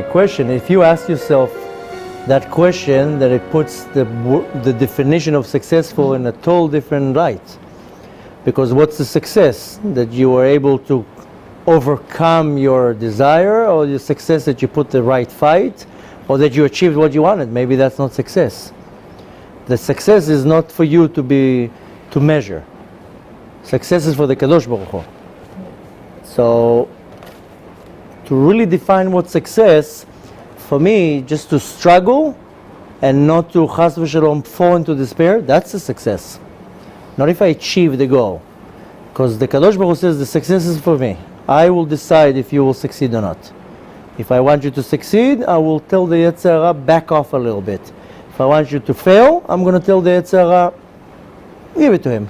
the question, if you ask yourself that question, that it puts the definition of successful in a total different light. Because what's the success? That you are able to overcome your desire, or the success that you put the right fight, or that you achieved what you wanted? Maybe that's not success. The success is not for you to measure. Success is for the Kadosh Baruch Hu. So, to really define what success, for me, just to struggle and not to chas v'shalom fall into despair, that's a success. Not if I achieve the goal. Because the Kadosh Baruch Hu says the success is for me. I will decide if you will succeed or not. If I want you to succeed, I will tell the Yetzer Hara, back off a little bit. If I want you to fail, I'm going to tell the Yetzer Hara, give it to him.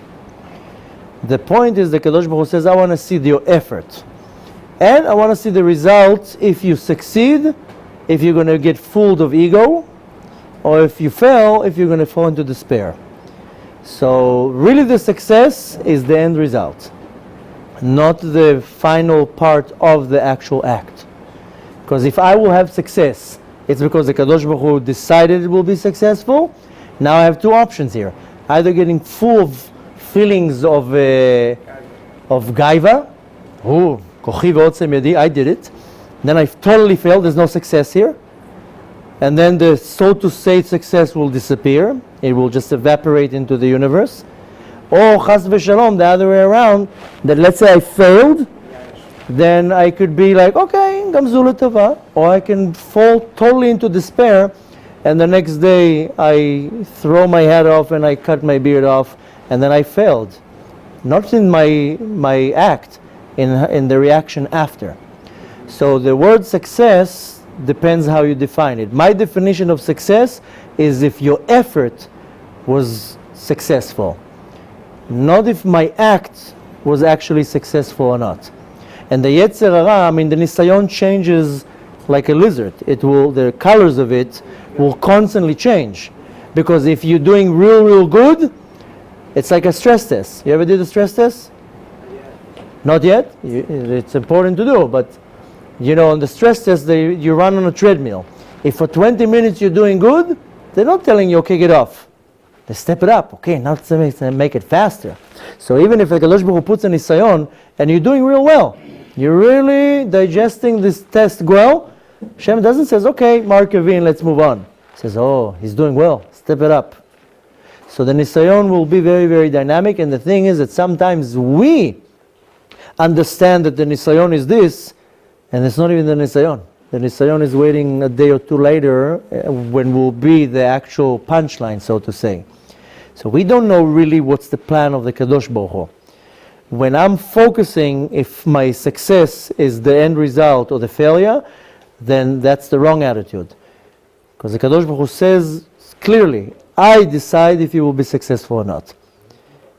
The point is, the Kadosh Baruch Hu says, I want to see your effort. And I want to see the results if you succeed, if you're going to get fooled of ego, or if you fail, if you're going to fall into despair. So really the success is the end result, not the final part of the actual act. Because if I will have success, it's because the Kadosh Baruch Hu decided it will be successful. Now I have two options here. Either getting full of feelings of gaiva, kochi ve'otzem yadi, I did it. Then I totally failed, there's no success here. And then the so to say success will disappear. It will just evaporate into the universe. Or chas v'shalom, the other way around, that let's say I failed, then I could be like, okay, gamzu l'tova. Or I can fall totally into despair, and the next day I throw my hat off and I cut my beard off, and then I failed. Not in my act, in the reaction after. So the word success depends how you define it. My definition of success is if your effort was successful, not if my act was actually successful or not. And the Yetzer Hara, the Nisayon changes like a lizard. The colors of it will constantly change. Because if you're doing real good, it's like a stress test. You ever did a stress test? Not yet? It's important to do, but on the stress test, you run on a treadmill. If for 20 minutes you're doing good, they're not telling you, okay, get off. They step it up. Okay, now let's make it faster. So even if the Kadosh Baruch Hu puts a nisayon and you're doing real well, you're really digesting this test well, Hashem doesn't say, okay, Mark Avin, let's move on. He says, oh, he's doing well, step it up. So the nisayon will be very, very dynamic, and the thing is that sometimes we understand that the nisayon is this, and it's not even the nisayon. The nisayon is waiting a day or two later when will be the actual punchline, so to say. So we don't know really what's the plan of the Kadosh Baruch Hu. When I'm focusing if my success is the end result or the failure, then that's the wrong attitude. Because the Kadosh Baruch Hu says clearly, I decide if you will be successful or not.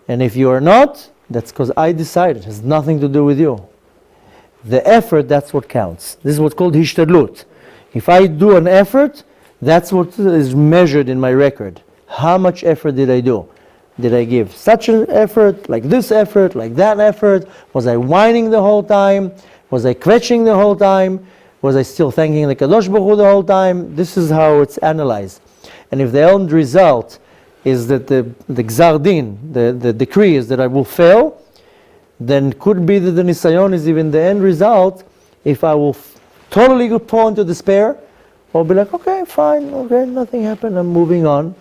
And if you are not, that's because I decided. It has nothing to do with you. The effort, that's what counts. This is what's called hishtadlut. If I do an effort, that's what is measured in my record. How much effort did I do? Did I give such an effort, like this effort, like that effort? Was I whining the whole time? Was I kvetching the whole time? Was I still thanking the Kadosh Baruch Hu the whole time? This is how it's analyzed. And if the end result is that the gzar din, the decree is that I will fail, then could be that the nisayon is even the end result if I will totally fall into despair, or be like, okay, fine, okay, nothing happened, I'm moving on.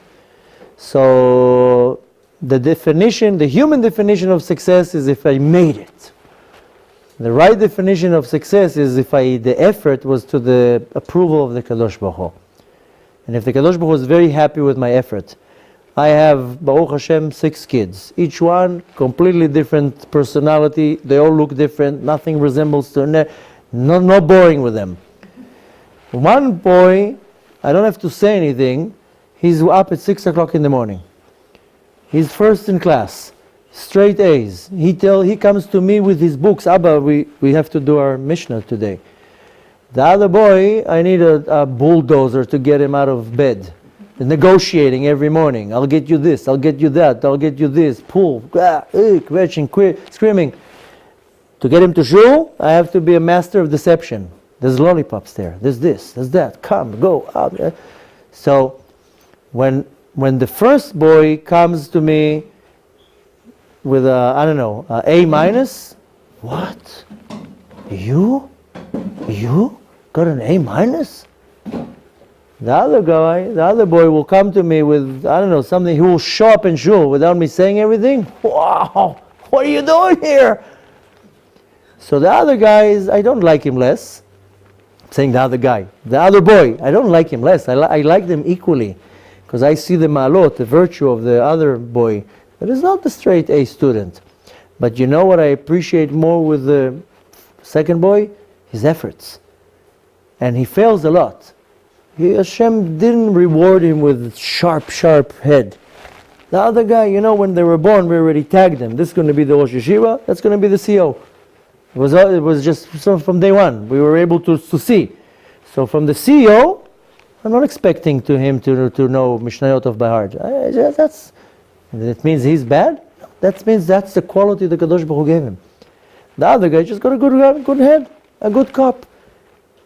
So the human definition of success is if I made it. The right definition of success is if the effort was to the approval of the Kadosh Baruch Hu. And if the Kadosh Baruch Hu is very happy with my effort, I have, Baruch Hashem, 6 kids. Each one completely different personality. They all look different. Nothing resembles to no boring with them. One boy, I don't have to say anything. He's up at 6 o'clock in the morning. He's first in class, straight A's. He comes to me with his books. Abba, we have to do our Mishnah today. The other boy, I need a bulldozer to get him out of bed. Negotiating every morning. I'll get you this, I'll get you that, I'll get you this. Pull, kvetching, screaming. To get him to shul, I have to be a master of deception. There's lollipops there. There's this. There's that. Come, go out. So when the first boy comes to me with a A minus, what? You got an A minus? The other boy will come to me with, something. He will show up in shul without me saying everything. Wow, what are you doing here? So the other guys, I don't like him less. I'm saying the other guy. The other boy, I don't like him less. I like them equally. Because I see the ma'alot, the virtue of the other boy, that is not the straight A student. But you know what I appreciate more with the second boy? His efforts. And he fails a lot. Hashem didn't reward him with sharp head. The other guy, when they were born, we already tagged them. This is going to be the Rosh Yeshiva, that's going to be the CEO. It was just from day one. We were able to see. So from the CEO, I'm not expecting him to know Mishnayot of by heart. That means he's bad? That means that's the quality the Kadosh Baruch Hu gave him. The other guy just got a good head, a good cop.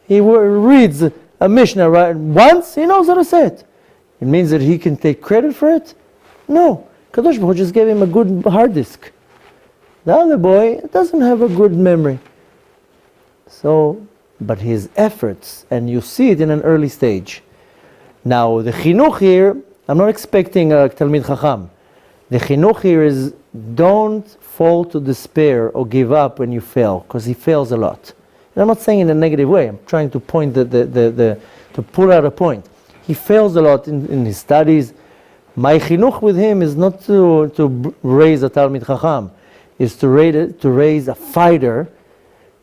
He reads a Mishnah once, he knows how to say it. It means that he can take credit for it? No. Kadosh Baruch Hu just gave him a good hard disk. The other boy doesn't have a good memory. So, but his efforts, and you see it in an early stage. Now, the chinuch here, I'm not expecting a Talmid Chacham. The chinuch here is, don't fall to despair or give up when you fail, because he fails a lot. And I'm not saying in a negative way. I'm trying to point to pull out a point. He fails a lot in his studies. My chinuch with him is not to raise a Talmid Chacham, is to raise a fighter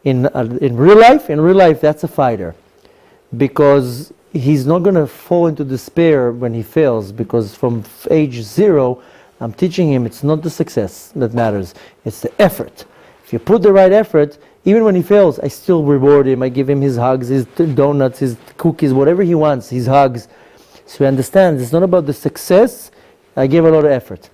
in real life. In real life, that's a fighter, because he's not going to fall into despair when he fails, because from age 0, I'm teaching him it's not the success that matters, it's the effort. If you put the right effort, even when he fails, I still reward him. I give him his hugs, his donuts, his cookies, whatever he wants, his hugs. So he understands it's not about the success. I give a lot of effort.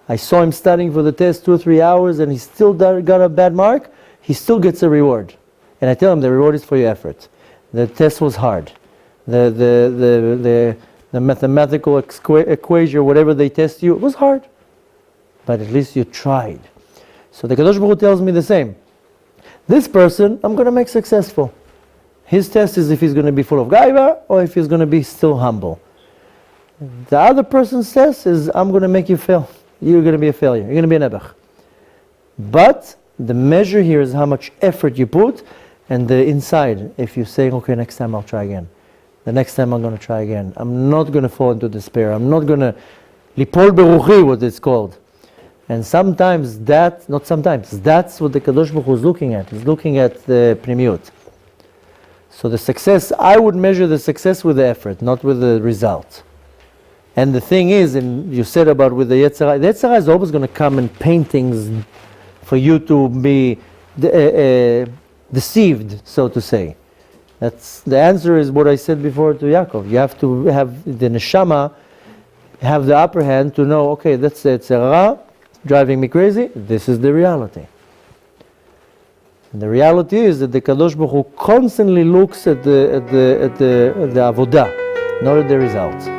I saw him studying for the test 2 or 3 hours and he still got a bad mark. He still gets a reward. And I tell him the reward is for your effort. The test was hard. The mathematical equation, whatever they test you, it was hard. But at least you tried. So the Kadosh Baruch Hu tells me the same. This person, I'm going to make successful. His test is if he's going to be full of gaiva or if he's going to be still humble. The other person's test is, I'm going to make you fail. You're going to be a failure. You're going to be an ebech. But the measure here is how much effort you put, and the inside, if you say, okay, next time I'll try again. The next time I'm going to try again. I'm not going to fall into despair. I'm not going to lipol beruchi, what it's called. And sometimes that's what the Kadosh Baruch Hu is looking at. He's looking at the pnimiut. So the success, I would measure the success with the effort, not with the result. And the thing is, and you said about with the Yetzer Hara is always going to come and paint things for you to be deceived, so to say. That's the answer is what I said before to Yaakov. You have to have the neshama have the upper hand to know, okay, that's the Yetzer Hara driving me crazy. This is the reality. And the reality is that the Kadosh Baruch Hu constantly looks at the avodah, not at the result.